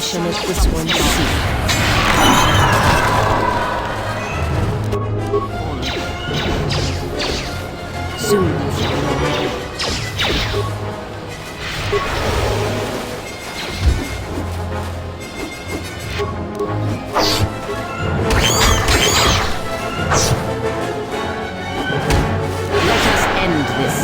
shall let this one see. Soon you shall know. Let us end this.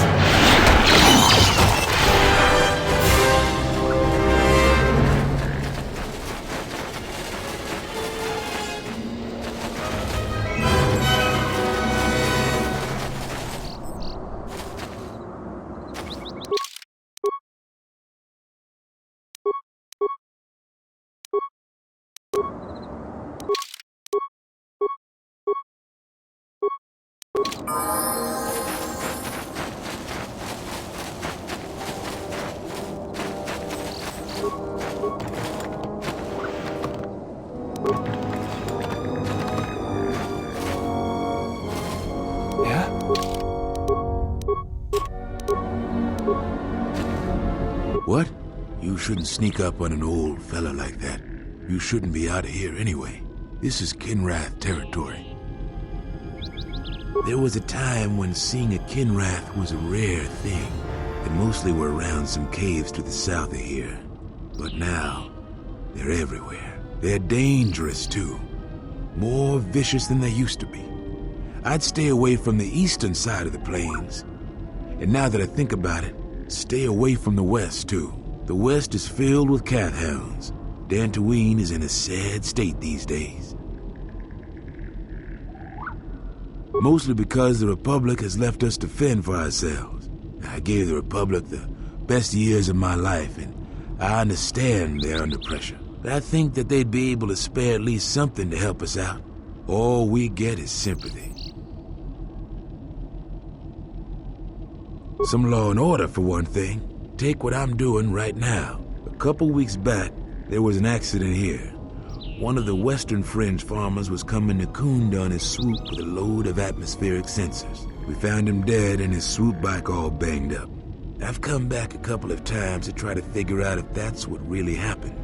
What? You shouldn't sneak up on an old fella like that. You shouldn't be out of here anyway. This is Kinrath territory. There was a time when seeing a Kinrath was a rare thing. They mostly were around some caves to the south of here. But now, they're everywhere. They're dangerous too. More vicious than they used to be. I'd stay away from the eastern side of the plains. And now that I think about it, stay away from the west, too. The west is filled with cat hounds. Dantooine is in a sad state these days. Mostly because the Republic has left us to fend for ourselves. I gave the Republic the best years of my life, and I understand they're under pressure. But I think that they'd be able to spare at least something to help us out. All we get is sympathy. Some law and order, for one thing. Take what I'm doing right now. A couple weeks back, there was an accident here. One of the western fringe farmers was coming to Khoonda on his swoop with a load of atmospheric sensors. We found him dead and his swoop bike all banged up. I've come back a couple of times to try to figure out if that's what really happened.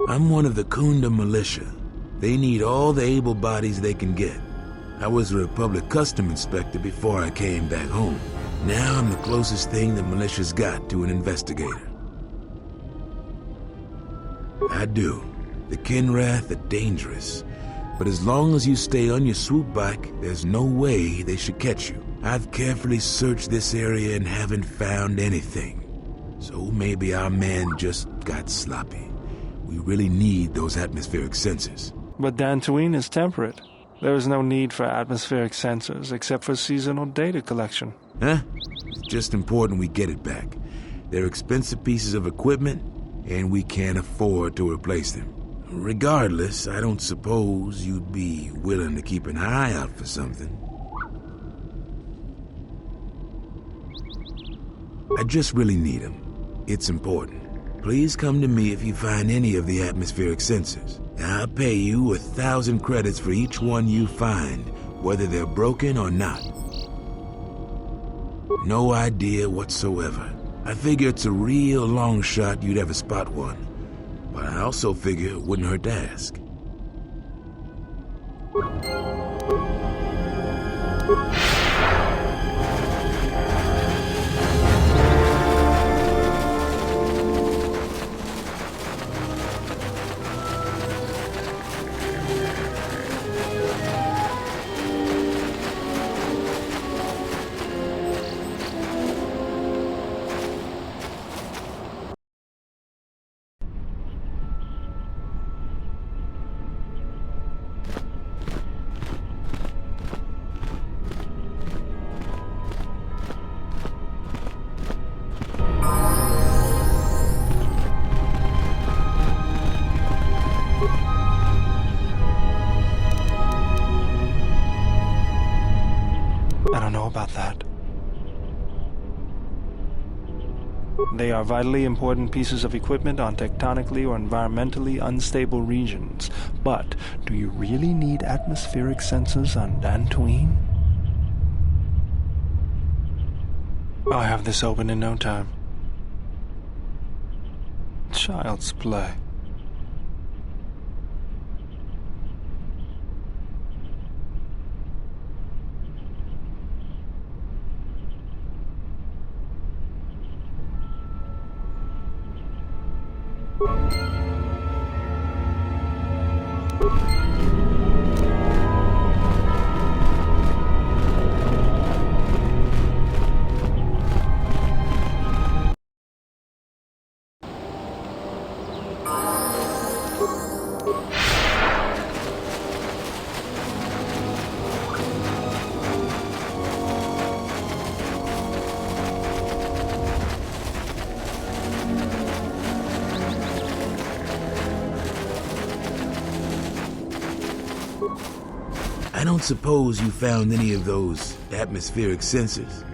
I'm one of the Khoonda militia. They need all the able bodies they can get. I was a Republic custom inspector before I came back home. Now I'm the closest thing the militia's got to an investigator. I do. The Kinrath are dangerous. But as long as you stay on your swoop bike, there's no way they should catch you. I've carefully searched this area and haven't found anything. So maybe our man just got sloppy. We really need those atmospheric sensors. But Dantooine is temperate. There is no need for atmospheric sensors except for seasonal data collection. Huh? It's just important we get it back. They're expensive pieces of equipment, and we can't afford to replace them. Regardless, I don't suppose you'd be willing to keep an eye out for something. I just really need them. It's important. Please come to me if you find any of the atmospheric sensors. I'll pay you 1,000 credits for each one you find, whether they're broken or not. No idea whatsoever. I figure it's a real long shot you'd ever spot one, but I also figure it wouldn't hurt to ask. I don't know about that. They are vitally important pieces of equipment on tectonically or environmentally unstable regions. But do you really need atmospheric sensors on Dantooine? I'll have this open in no time. Child's play. I don't suppose you found any of those atmospheric sensors?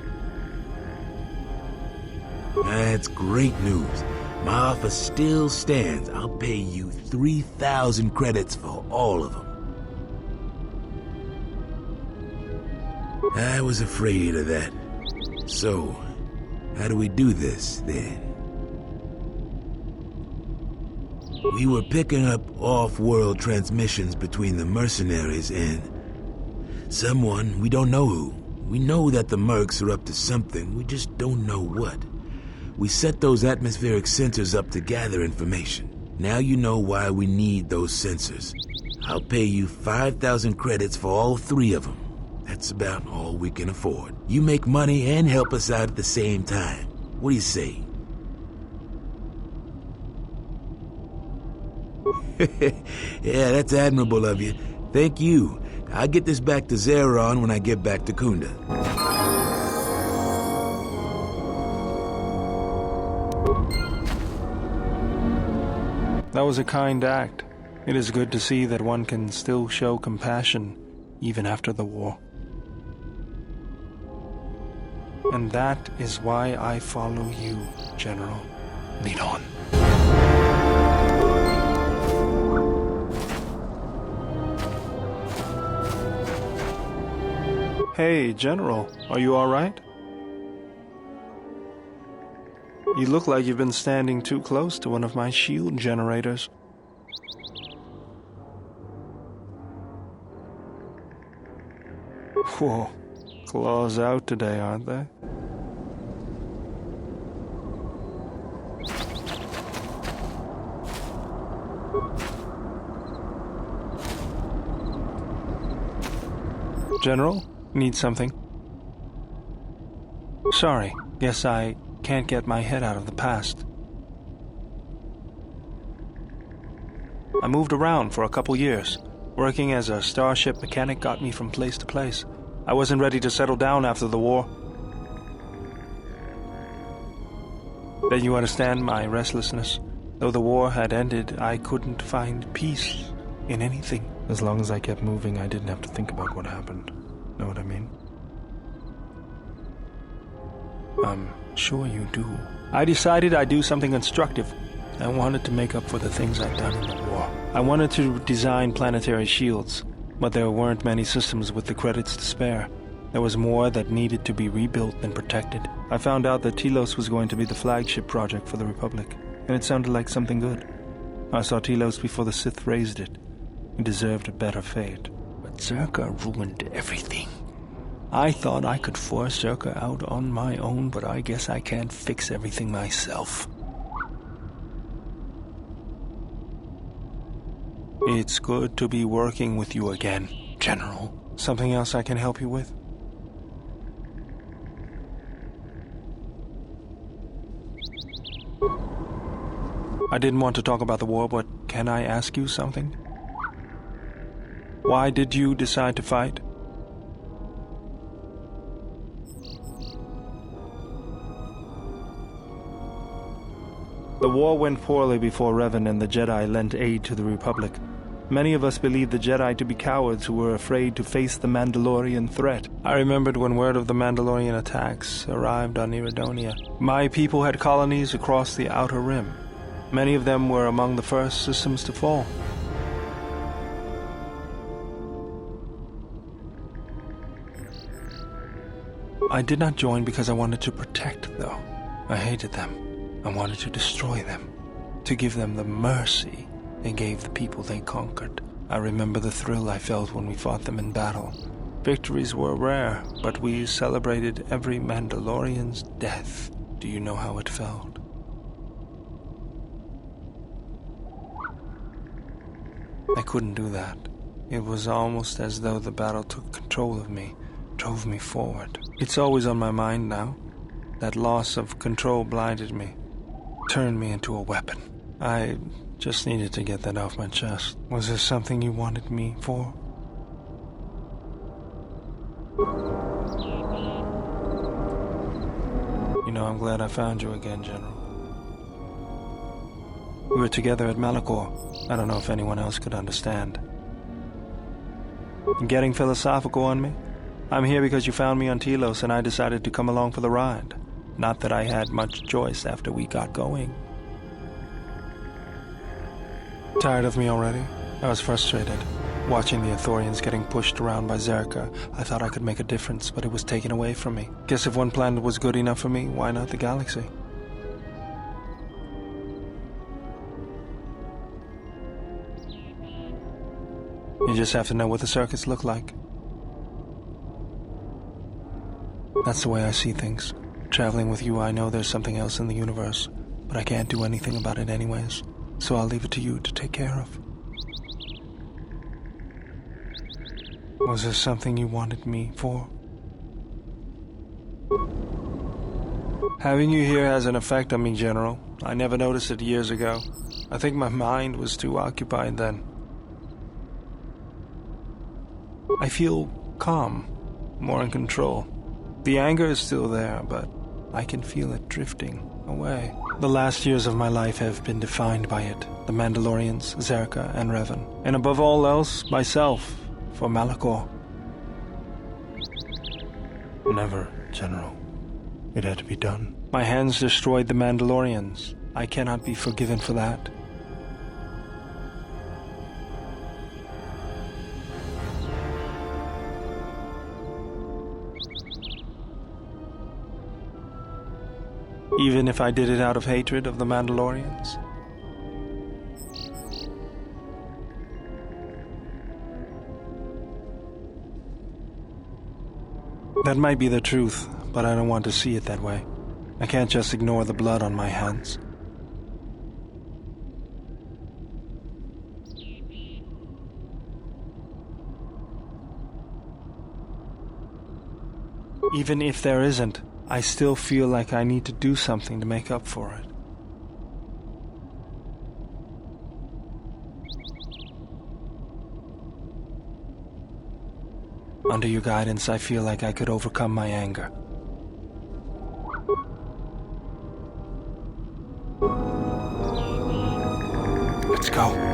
That's great news. My offer still stands. I'll pay you 3,000 credits for all of them. I was afraid of that. So, how do we do this, then? We were picking up off-world transmissions between the mercenaries and someone, we don't know who. We know that the mercs are up to something, we just don't know what. We set those atmospheric sensors up to gather information. Now you know why we need those sensors. I'll pay you 5,000 credits for all 3 of them. That's about all we can afford. You make money and help us out at the same time. What do you say? Yeah, that's admirable of you. Thank you. I'll get this back to Zeron when I get back to Khoonda. That was a kind act. It is good to see that one can still show compassion even after the war. And that is why I follow you, General. Lead on. Hey, General, are you all right? You look like you've been standing too close to one of my shield generators. Whoa, claws out today, aren't they? General? Need something? Sorry, guess I can't get my head out of the past. I moved around for a couple years. Working as a starship mechanic got me from place to place. I wasn't ready to settle down after the war. Then you understand my restlessness. Though the war had ended, I couldn't find peace in anything. As long as I kept moving, I didn't have to think about what happened. Know what I mean? I'm sure you do. I decided I'd do something constructive. I wanted to make up for the things I'd done in the war. I wanted to design planetary shields, but there weren't many systems with the credits to spare. There was more that needed to be rebuilt and protected. I found out that Telos was going to be the flagship project for the Republic, and it sounded like something good. I saw Telos before the Sith raised it. It deserved a better fate. But Zerka ruined everything. I thought I could force Zerka out on my own, but I guess I can't fix everything myself. It's good to be working with you again, General. Something else I can help you with? I didn't want to talk about the war, but can I ask you something? Why did you decide to fight? The war went poorly before Revan and the Jedi lent aid to the Republic. Many of us believed the Jedi to be cowards who were afraid to face the Mandalorian threat. I remembered when word of the Mandalorian attacks arrived on Iridonia. My people had colonies across the Outer Rim. Many of them were among the first systems to fall. I did not join because I wanted to protect, though. I hated them. I wanted to destroy them. to give them the mercy they gave the people they conquered. I remember the thrill I felt when we fought them in battle. Victories were rare, but we celebrated every Mandalorian's death. Do you know how it felt? I couldn't do that. It was almost as though the battle took control of me, drove me forward. It's always on my mind now. That loss of control blinded me, turned me into a weapon. I just needed to get that off my chest. Was there something you wanted me for? You know, I'm glad I found you again, General. We were together at Malachor. I don't know if anyone else could understand. Getting philosophical on me? I'm here because you found me on Telos and I decided to come along for the ride. Not that I had much choice after we got going. Tired of me already? I was frustrated. Watching the Ithorians getting pushed around by Zerka, I thought I could make a difference, but it was taken away from me. Guess if one planet was good enough for me, why not the galaxy? You just have to know what the circuits look like. That's the way I see things. Traveling with you, I know there's something else in the universe, but I can't do anything about it anyways, so I'll leave it to you to take care of. Was there something you wanted me for? Having you here has an effect on me, General. I never noticed it years ago. I think my mind was too occupied then. I feel calm, more in control. The anger is still there, but I can feel it drifting away. The last years of my life have been defined by it. The Mandalorians, Zerka, and Revan. And above all else, myself, for Malachor. Never, General. It had to be done. My hands destroyed the Mandalorians. I cannot be forgiven for that. Even if I did it out of hatred of the Mandalorians? That might be the truth, but I don't want to see it that way. I can't just ignore the blood on my hands. Even if there isn't, I still feel like I need to do something to make up for it. Under your guidance, I feel like I could overcome my anger. Let's go.